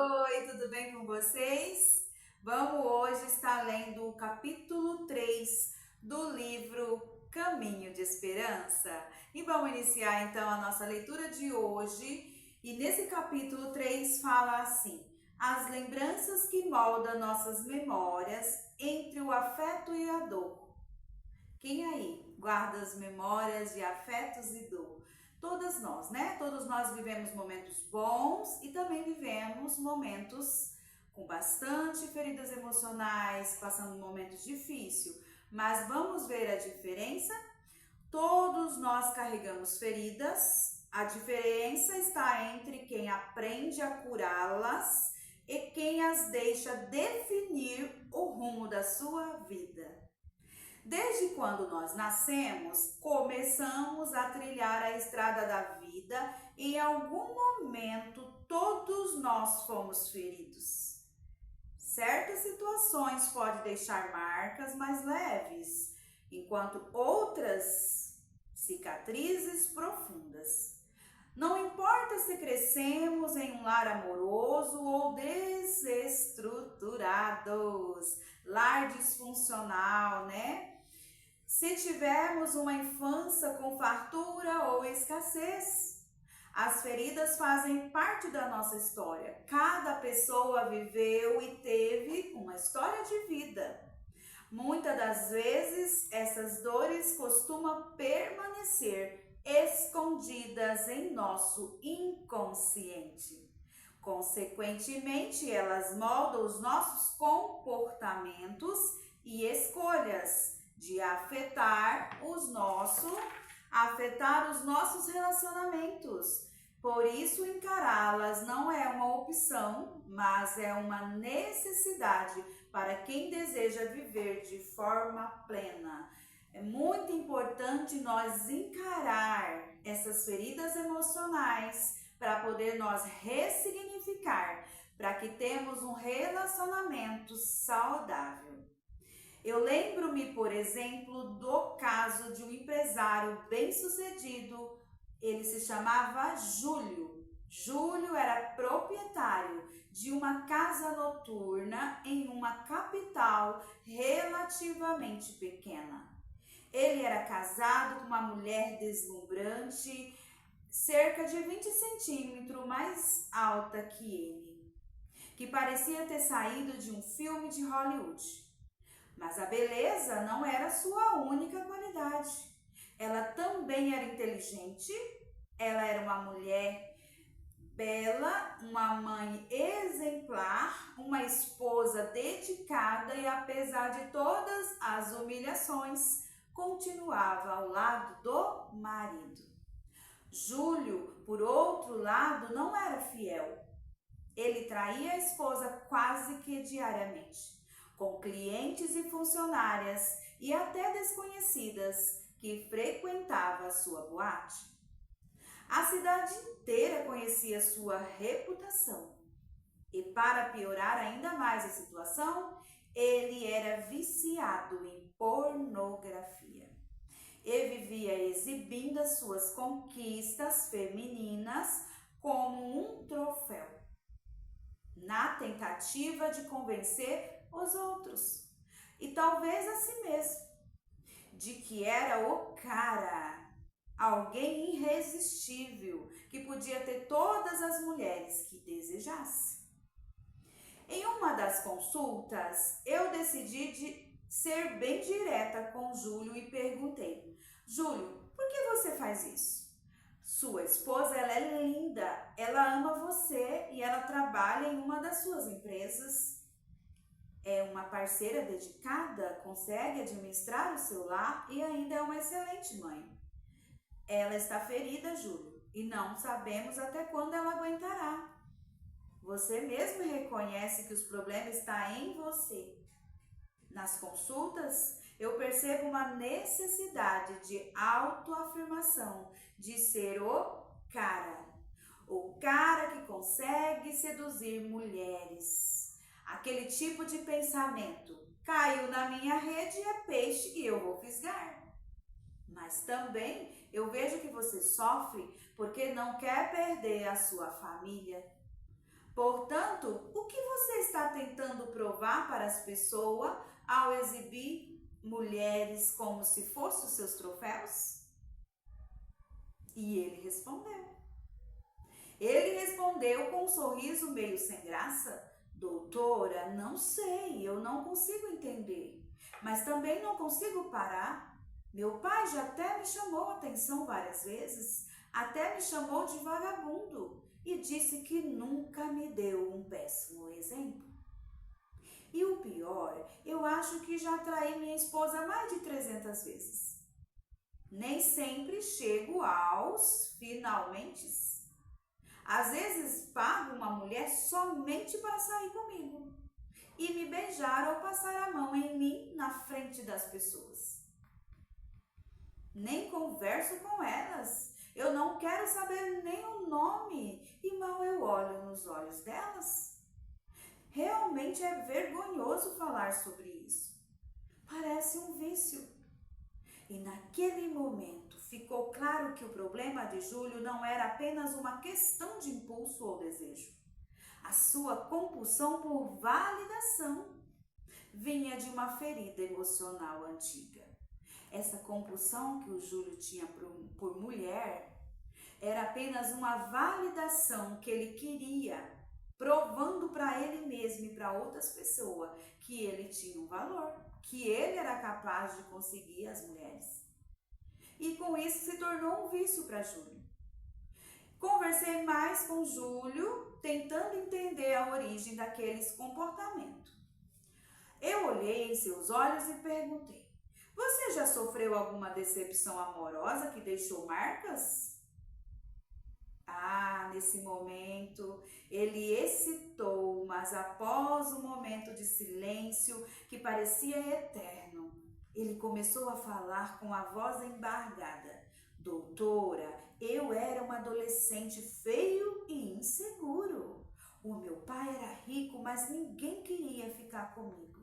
Oi, tudo bem com vocês? Vamos hoje estar lendo o capítulo 3 do livro Caminho de Esperança. E vamos iniciar então a nossa leitura de hoje. E nesse capítulo 3 fala assim: as lembranças que moldam nossas memórias entre o afeto e a dor. Quem aí guarda as memórias de afetos e dor? Todas nós, né? Todos nós vivemos momentos bons e também vivemos momentos com bastante feridas emocionais, passando momentos difíceis. Mas vamos ver a diferença? Todos nós carregamos feridas. A diferença está entre quem aprende a curá-las e quem as deixa definir o rumo da sua vida. Desde quando nós nascemos, começamos a trilhar a estrada da vida e em algum momento todos nós fomos feridos. Certas situações podem deixar marcas mais leves, enquanto outras cicatrizes profundas. Não importa se crescemos em um lar amoroso ou desestruturados, lar disfuncional, né? Se tivermos uma infância com fartura ou escassez, as feridas fazem parte da nossa história. Cada pessoa viveu e teve uma história de vida. Muitas das vezes, essas dores costumam permanecer escondidas em nosso inconsciente. Consequentemente, elas moldam os nossos comportamentos e escolhas de afetar os nossos relacionamentos. Por isso, encará-las não é uma opção, mas é uma necessidade para quem deseja viver de forma plena. É muito importante nós encarar essas feridas emocionais para poder nós ressignificar, para que temos um relacionamento saudável. Eu lembro-me, por exemplo, do caso de um empresário bem-sucedido. Ele se chamava Júlio. Júlio era proprietário de uma casa noturna em uma capital relativamente pequena. Ele era casado com uma mulher deslumbrante, cerca de 20 centímetros mais alta que ele, que parecia ter saído de um filme de Hollywood. Mas a beleza não era sua única qualidade. Ela também era inteligente, ela era uma mulher bela, uma mãe exemplar, uma esposa dedicada e, apesar de todas as humilhações, continuava ao lado do marido. Júlio, por outro lado, não era fiel. Ele traía a esposa quase que diariamente, com clientes e funcionárias e até desconhecidas que frequentavam a sua boate. A cidade inteira conhecia sua reputação. E para piorar ainda mais a situação, ele era viciado em pornografia. E vivia exibindo as suas conquistas femininas como um troféu, na tentativa de convencer os outros e talvez a si mesmo de que era o cara, alguém irresistível que podia ter todas as mulheres que desejasse. Em uma das consultas, eu decidi ser bem direta com Júlio e perguntei: Júlio, por que você faz isso? Sua esposa, ela é linda, ela ama você e ela trabalha em uma das suas empresas. É uma parceira dedicada, consegue administrar o seu lar e ainda é uma excelente mãe. Ela está ferida, Júlio, e não sabemos até quando ela aguentará. Você mesmo reconhece que os problemas estão em você. Nas consultas, eu percebo uma necessidade de autoafirmação, de ser o cara que consegue seduzir mulheres. Aquele tipo de pensamento: caiu na minha rede, é peixe e eu vou fisgar. Mas também eu vejo que você sofre porque não quer perder a sua família. Portanto, o que você está tentando provar para as pessoas ao exibir mulheres como se fossem os seus troféus? E ele respondeu. Ele respondeu com um sorriso meio sem graça: doutora, não sei, eu não consigo entender, mas também não consigo parar. Meu pai já até me chamou a atenção várias vezes, até me chamou de vagabundo e disse que nunca me deu um péssimo exemplo. E o pior, eu acho que já traí minha esposa mais de 300 vezes. Nem sempre chego aos finalmente. Às vezes pago uma mulher somente para sair comigo e me beijar ou passar a mão em mim na frente das pessoas. Nem converso com elas. Eu não quero saber nem o nome e mal eu olho nos olhos delas. Realmente é vergonhoso falar sobre isso. Parece um vício. E naquele momento ficou claro que o problema de Júlio não era apenas uma questão de impulso ou desejo. A sua compulsão por validação vinha de uma ferida emocional antiga. Essa compulsão que o Júlio tinha por mulher era apenas uma validação que ele queria, provando para ele mesmo e para outras pessoas que ele tinha um valor, que ele era capaz de conseguir as mulheres. E com isso se tornou um vício para Júlio. Conversei mais com Júlio, tentando entender a origem daqueles comportamentos. Eu olhei em seus olhos e perguntei: você já sofreu alguma decepção amorosa que deixou marcas? Nesse momento, ele excitou, mas após um momento de silêncio que parecia eterno, ele começou a falar com a voz embargada: doutora, eu era um adolescente feio e inseguro. O meu pai era rico, mas ninguém queria ficar comigo.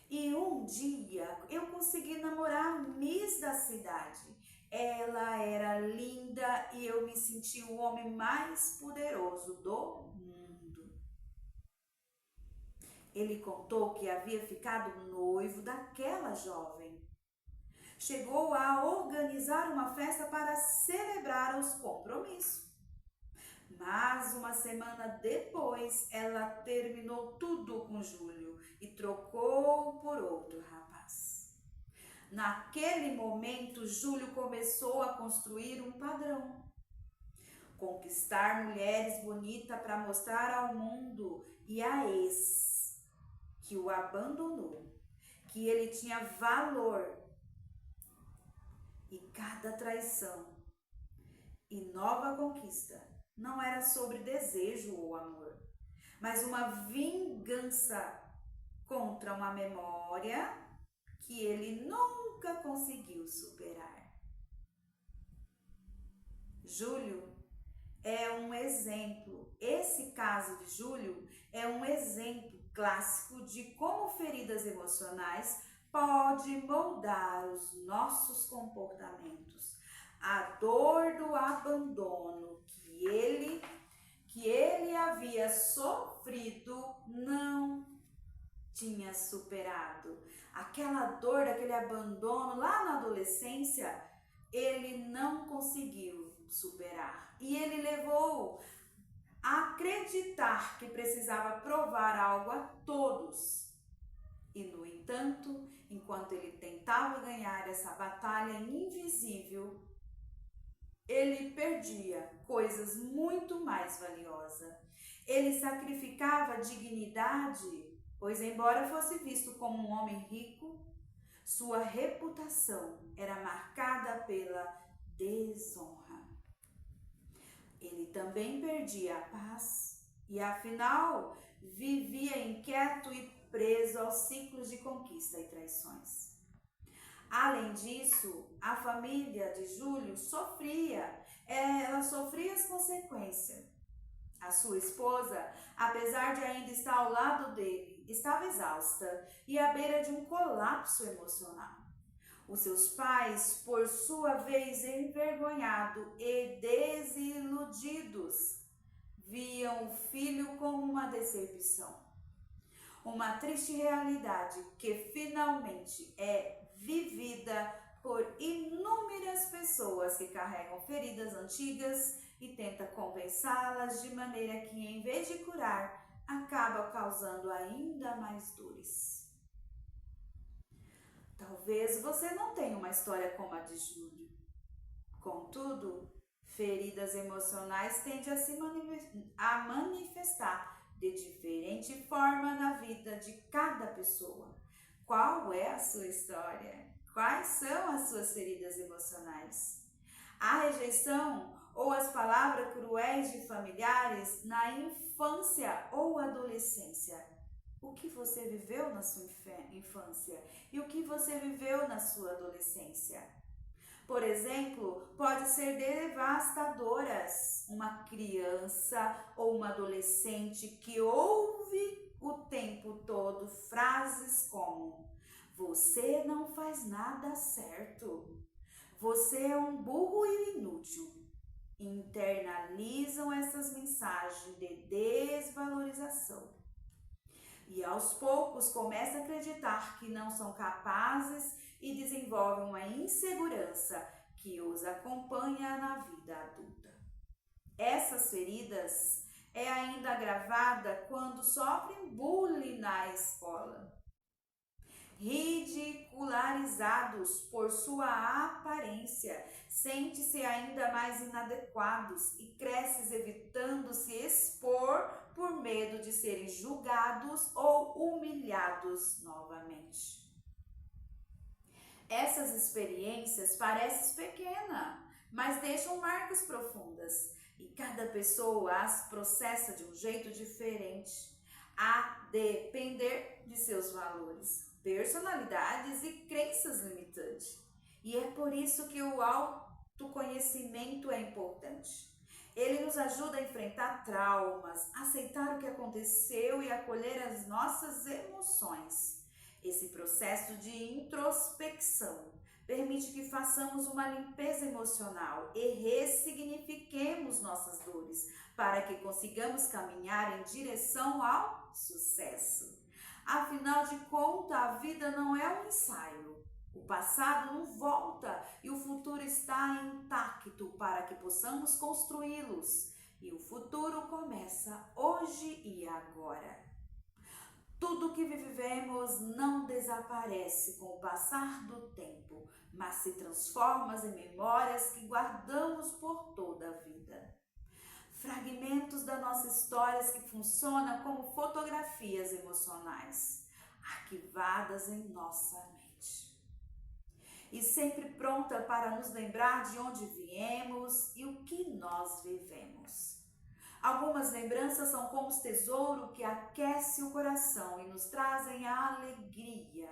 E um dia eu consegui namorar a Miss da cidade. Ela era linda e eu me senti o homem mais poderoso do mundo. Ele contou que havia ficado noivo daquela jovem. Chegou a organizar uma festa para celebrar os compromissos. Mas uma semana depois, ela terminou tudo com Júlio e trocou por outro rapaz. Naquele momento, Júlio começou a construir um padrão. Conquistar mulheres bonitas para mostrar ao mundo e a ex que o abandonou, que ele tinha valor. E cada traição e nova conquista não era sobre desejo ou amor, mas uma vingança contra uma memória que ele nunca conseguiu superar. Júlio é um exemplo, esse caso de Júlio é um exemplo clássico de como feridas emocionais podem moldar os nossos comportamentos. A dor do abandono que ele havia sofrido não tinha superado. Aquela dor daquele abandono lá na adolescência, ele não conseguiu superar. E ele levou a acreditar que precisava provar algo a todos. E, no entanto, enquanto ele tentava ganhar essa batalha invisível, ele perdia coisas muito mais valiosas. Ele sacrificava a dignidade, pois embora fosse visto como um homem rico, sua reputação era marcada pela desonra. Ele também perdia a paz e, afinal, vivia inquieto e preso aos ciclos de conquista e traições. Além disso, a família de Júlio sofria as consequências. A sua esposa, apesar de ainda estar ao lado dele, estava exausta e à beira de um colapso emocional. Os seus pais, por sua vez, envergonhados e desiludidos, viam o filho como uma decepção. Uma triste realidade que finalmente é vivida por inúmeras pessoas que carregam feridas antigas e tentam compensá-las de maneira que, em vez de curar, acaba causando ainda mais dores. Talvez você não tenha uma história como a de Júlio. Contudo, feridas emocionais tendem a manifestar de diferente forma na vida de cada pessoa. Qual é a sua história? Quais são as suas feridas emocionais? A rejeição ou as palavras cruéis de familiares na infância ou adolescência. O que você viveu na sua infância e o que você viveu na sua adolescência? Por exemplo, pode ser devastadoras. Uma criança ou uma adolescente que ouve o tempo todo frases como: você não faz nada certo, você é um burro e inútil. Internalizam essas mensagens de desvalorização. E aos poucos começam a acreditar que não são capazes e desenvolvem uma insegurança que os acompanha na vida adulta. Essas feridas é ainda agravada quando sofrem bullying na escola. Ridicularizados por sua aparência, sente-se ainda mais inadequados e crescem evitando se expor por medo de serem julgados ou humilhados novamente. Essas experiências parecem pequenas, mas deixam marcas profundas e cada pessoa as processa de um jeito diferente, a depender de seus valores, personalidades e crenças limitantes. E é por isso que o autoconhecimento é importante. Ele nos ajuda a enfrentar traumas, aceitar o que aconteceu e acolher as nossas emoções. Esse processo de introspecção permite que façamos uma limpeza emocional e ressignifiquemos nossas dores para que consigamos caminhar em direção ao sucesso. Afinal de contas, a vida não é um ensaio. O passado não volta e o futuro está intacto para que possamos construí-los. E o futuro começa hoje e agora. Tudo que vivemos não desaparece com o passar do tempo, mas se transforma em memórias que guardamos por toda a vida. Fragmentos da nossa história que funcionam como fotografias emocionais, arquivadas em nossa mente. E sempre pronta para nos lembrar de onde viemos e o que nós vivemos. Algumas lembranças são como tesouro que aquece o coração e nos trazem a alegria.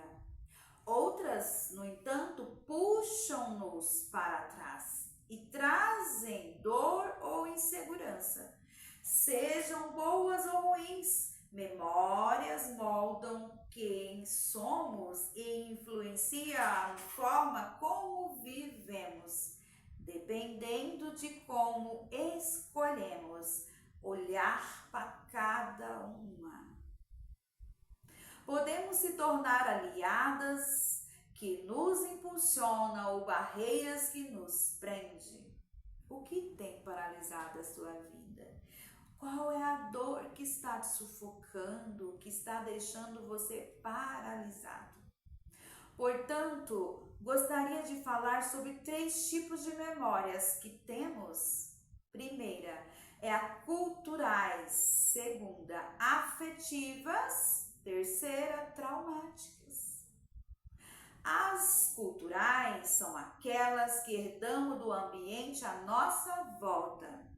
Outras, no entanto, puxam-nos para trás e trazem dor ou insegurança. Sejam boas ou ruins, memórias moldam quem somos e influenciam a forma como vivemos, dependendo de como escolhemos olhar para cada uma. Podemos se tornar aliadas que nos impulsionam ou barreiras que nos prendem. O que tem paralisado a sua vida? Qual é a dor que está te sufocando, que está deixando você paralisado? Portanto, gostaria de falar sobre 3 tipos de memórias que temos. Primeira é a culturais, segunda, afetivas, terceira, traumáticas. As culturais são aquelas que herdamos do ambiente à nossa volta.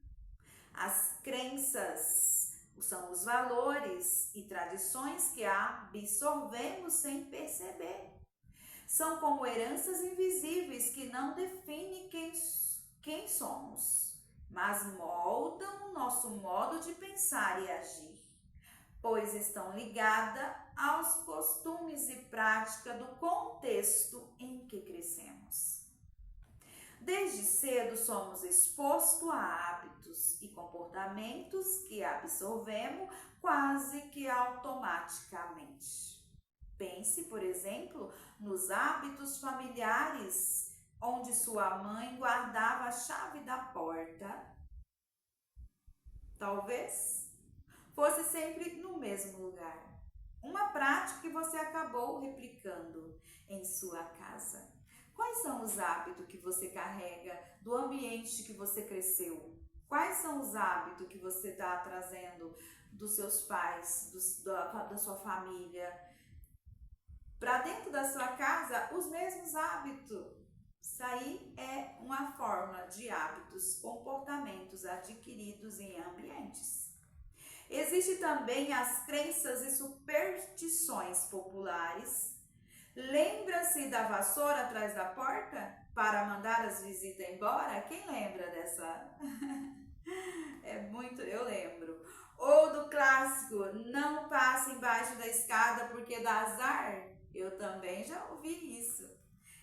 As crenças são os valores e tradições que absorvemos sem perceber. São como heranças invisíveis que não definem quem somos, mas moldam o nosso modo de pensar e agir, pois estão ligadas aos costumes e prática do contexto em que crescemos. Desde cedo somos expostos a hábitos e comportamentos que absorvemos quase que automaticamente. Pense, por exemplo, nos hábitos familiares, onde sua mãe guardava a chave da porta. Talvez fosse sempre no mesmo lugar. Uma prática que você acabou replicando em sua casa. Quais são os hábitos que você carrega do ambiente que você cresceu? Quais são os hábitos que você está trazendo dos seus pais, da sua família? Para dentro da sua casa, os mesmos hábitos. Isso aí é uma forma de hábitos, comportamentos adquiridos em ambientes. Existem também as crenças e superstições populares. Lembra-se da vassoura atrás da porta para mandar as visitas embora? Quem lembra dessa? Eu lembro. Ou do clássico, não passe embaixo da escada porque dá azar? Eu também já ouvi isso.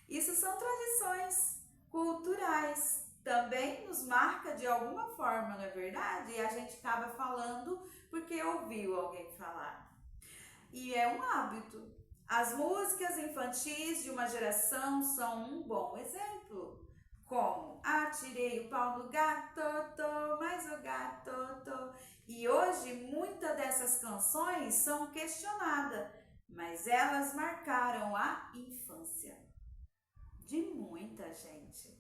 Isso são tradições culturais. Também nos marca de alguma forma, não é verdade? E a gente acaba falando porque ouviu alguém falar. E é um hábito. As músicas infantis de uma geração são um bom exemplo. Como atirei o pau no gato, mas o gato. E hoje muitas dessas canções são questionadas, mas elas marcaram a infância de muita gente.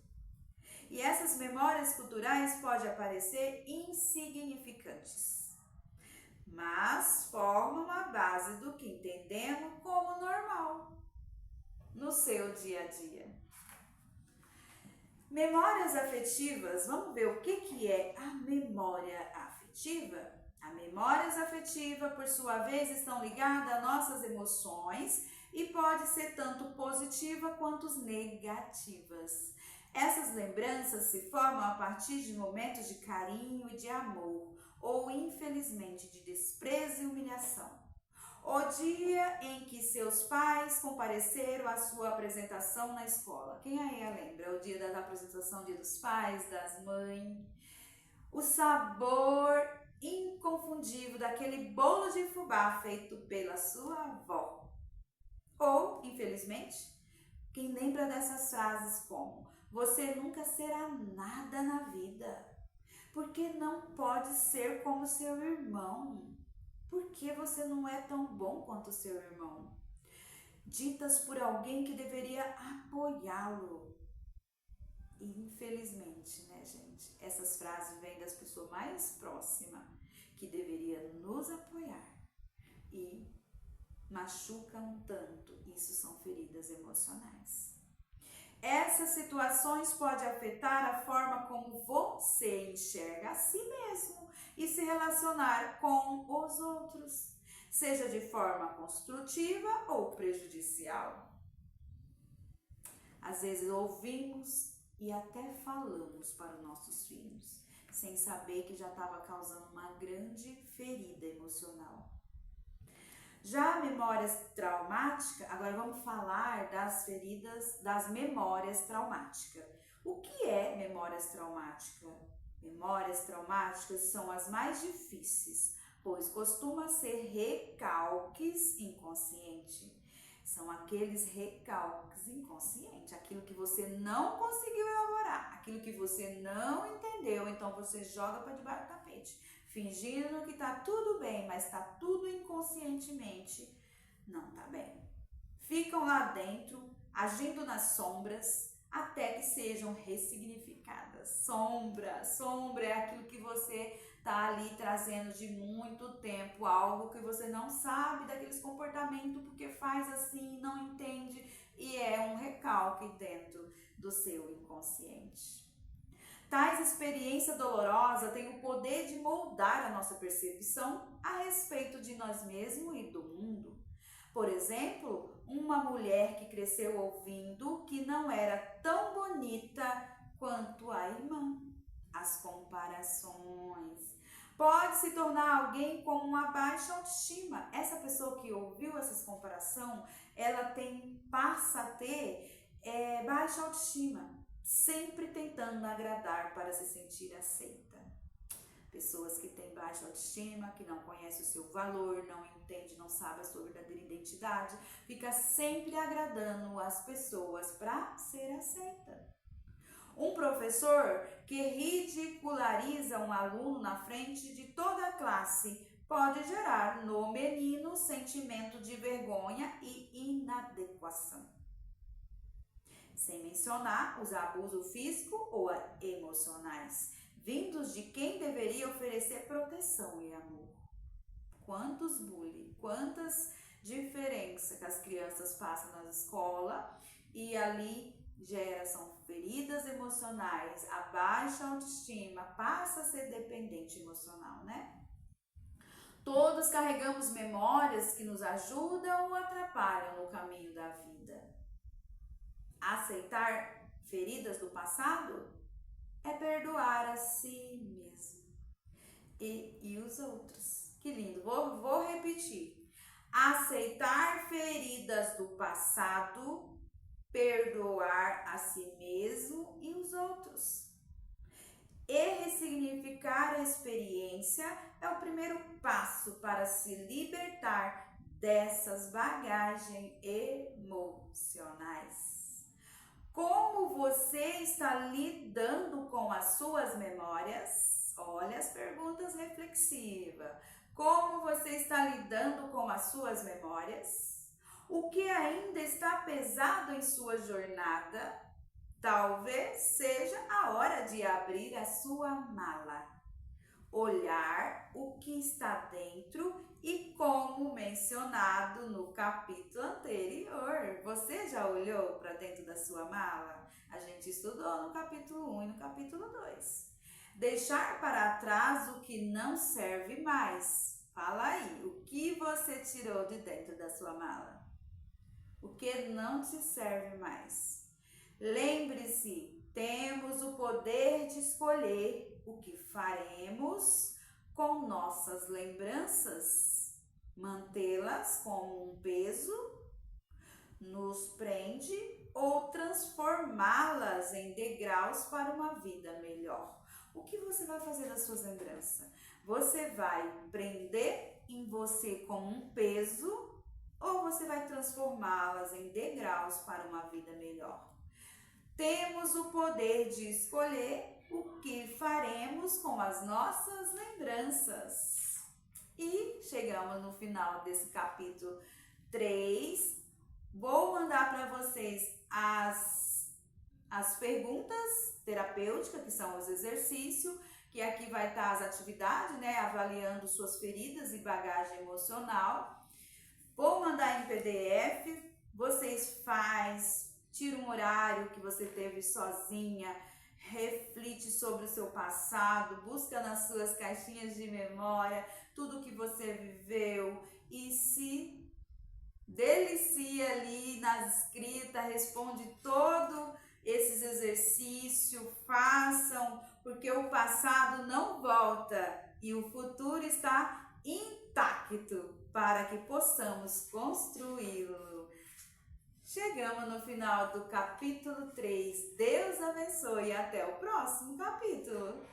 E essas memórias culturais podem aparecer insignificantes, mas formam a base do que entendemos como normal no seu dia a dia. Memórias afetivas, vamos ver o que é a memória afetiva? As memórias afetivas, por sua vez, estão ligadas a nossas emoções e pode ser tanto positiva quanto negativas. Essas lembranças se formam a partir de momentos de carinho e de amor, ou infelizmente de desprezo e humilhação. O dia em que seus pais compareceram à sua apresentação na escola. Quem aí lembra? O dia da apresentação, dia dos pais, das mães. O sabor inconfundível daquele bolo de fubá feito pela sua avó. Ou, infelizmente, quem lembra dessas frases como: você nunca será nada na vida, porque não pode ser como seu irmão, porque você não é tão bom quanto seu irmão. Ditas por alguém que deveria apoiá-lo. E infelizmente, né, gente, essas frases vêm das pessoas mais próximas que deveria nos apoiar e machucam tanto. Isso são feridas emocionais. Essas situações podem afetar a forma como você enxerga a si mesmo e se relacionar com os outros, seja de forma construtiva ou prejudicial. Às vezes ouvimos e até falamos para os nossos filhos, sem saber que já estava causando uma grande ferida emocional. Já a memórias traumática, agora vamos falar das feridas, das memórias traumáticas. O que é memórias traumáticas? Memórias traumáticas são as mais difíceis, pois costumam ser recalques inconscientes. São aqueles recalques inconscientes, aquilo que você não conseguiu elaborar, aquilo que você não entendeu, então você joga para debaixo do tapete, fingindo que tá tudo bem, mas tá tudo inconscientemente, não tá bem. Ficam lá dentro, agindo nas sombras, até que sejam ressignificadas. Sombra é aquilo que você tá ali trazendo de muito tempo, algo que você não sabe daqueles comportamentos, porque faz assim, não entende, e é um recalque dentro do seu inconsciente. Tais experiências dolorosas têm o poder de moldar a nossa percepção a respeito de nós mesmos e do mundo. Por exemplo, uma mulher que cresceu ouvindo que não era tão bonita quanto a irmã. As comparações. Pode se tornar alguém com uma baixa autoestima. Essa pessoa que ouviu essas comparações, ela passa a ter baixa autoestima. sempre tentando agradar para se sentir aceita. Pessoas que têm baixa autoestima, que não conhecem o seu valor, não entende, não sabe a sua verdadeira identidade, fica sempre agradando as pessoas para ser aceita. Um professor que ridiculariza um aluno na frente de toda a classe pode gerar no menino sentimento de vergonha e inadequação. Sem mencionar os abusos físicos ou emocionais, vindos de quem deveria oferecer proteção e amor. Quantos bullying, quantas diferenças que as crianças passam na escola e ali são feridas emocionais, a baixa autoestima, passa a ser dependente emocional, né? Todos carregamos memórias que nos ajudam ou atrapalham no caminho da vida. Aceitar feridas do passado é perdoar a si mesmo e os outros. Que lindo, vou repetir. Aceitar feridas do passado, perdoar a si mesmo e os outros. E ressignificar a experiência é o primeiro passo para se libertar dessas bagagens emocionais. Como você está lidando com as suas memórias? Olha as perguntas reflexivas. Como você está lidando com as suas memórias? O que ainda está pesado em sua jornada? Talvez seja a hora de abrir a sua mala, olhar o que está dentro e como mencionado no capítulo anterior. Você já olhou para dentro da sua mala? A gente estudou no capítulo 1 e no capítulo 2. Deixar para trás o que não serve mais. Fala aí, o que você tirou de dentro da sua mala? O que não te serve mais? Lembre-se, temos o poder de escolher o que faremos com nossas lembranças. Mantê-las como um peso nos prende ou transformá-las em degraus para uma vida melhor. O que você vai fazer das suas lembranças? Você vai prender em você como um peso ou você vai transformá-las em degraus para uma vida melhor? Temos o poder de escolher o que faremos com as nossas lembranças. E chegamos no final desse capítulo 3. Vou mandar para vocês as perguntas terapêuticas, que são os exercícios, que aqui vai estar as atividades, né, avaliando suas feridas e bagagem emocional. Vou mandar em PDF, vocês tira um horário que você teve sozinha, reflete sobre o seu passado, busca nas suas caixinhas de memória tudo que você viveu e se delicia ali nas escritas, responde todo esses exercícios, façam, porque o passado não volta e o futuro está intacto para que possamos construí-lo. Chegamos no final do capítulo 3. Deus abençoe e até o próximo capítulo.